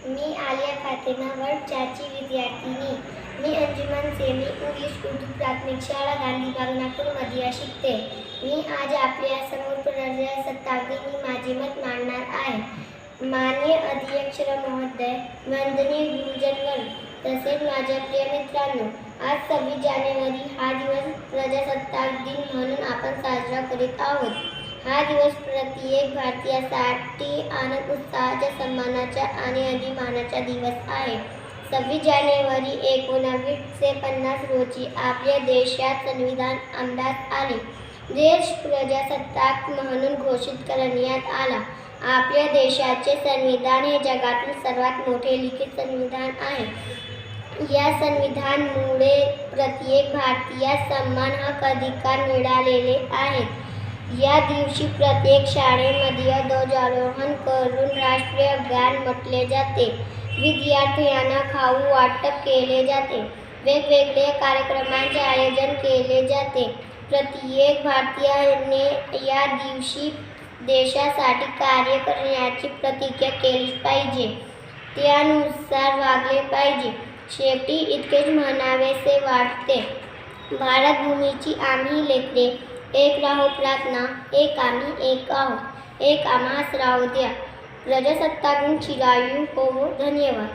मी आलिया फातेमा वर्ग 4ची विद्यार्थिनी. मी अंजुमन semi English Urdu प्राथमिक शाळा गांधीबाग नागपूरमध्ये शिकते. मी आज आपल्यासमोर प्रजासत्ताक दिनी माझे मत मांडणार आहे. माननीय अध्यक्ष महोदय, वंदनीय गुरुजनगण तसेच माझ्या प्रिय मित्रांनो, आज 26 जानेवारी हा दिवस प्रजासत्ताक दिन म्हणून आपण साजरा करीत आहोत. हा दिवस प्रत्येक भारतीयासाठी आनंद, उत्साहाच्या, सन्मानाचा आणि अभिमानाचा दिवस आहे. 26 जानेवारी 1950 रोजी आपल्या देशात संविधान अंमलात आले. देश प्रजासत्ताक म्हणून घोषित करण्यात आला. आपल्या देशाचे संविधान हे जगातील सर्वात मोठे लिखित संविधान आहे. या संविधानामुळे प्रत्येक भारतीयास समान हक्क अधिकार मिळालेले आहेत. या दिवशी प्रत्येक शाळेमध्ये ध्वजारोहण करून राष्ट्रीय गान म्हटले जाते. विद्यार्थ्यांना खाऊ वाटप केले जाते. वेगवेगळ्या कार्यक्रमांचे आयोजन केले जाते. प्रत्येक भारतीयाने या दिवशी देशासाठी कार्य करण्याची प्रतिज्ञा केली पाहिजे. त्यानुसार वागले पाहिजे. शेवटी इतकेच म्हणावेसे वाटते, भारत भूमीची आम्ही लेकरे, एक राहो प्रार्थना, एक आम्ही एक आहोत, एक आम्हास राहू द्या. प्रजासत्ताक दिन चिरायू होवो. धन्यवाद.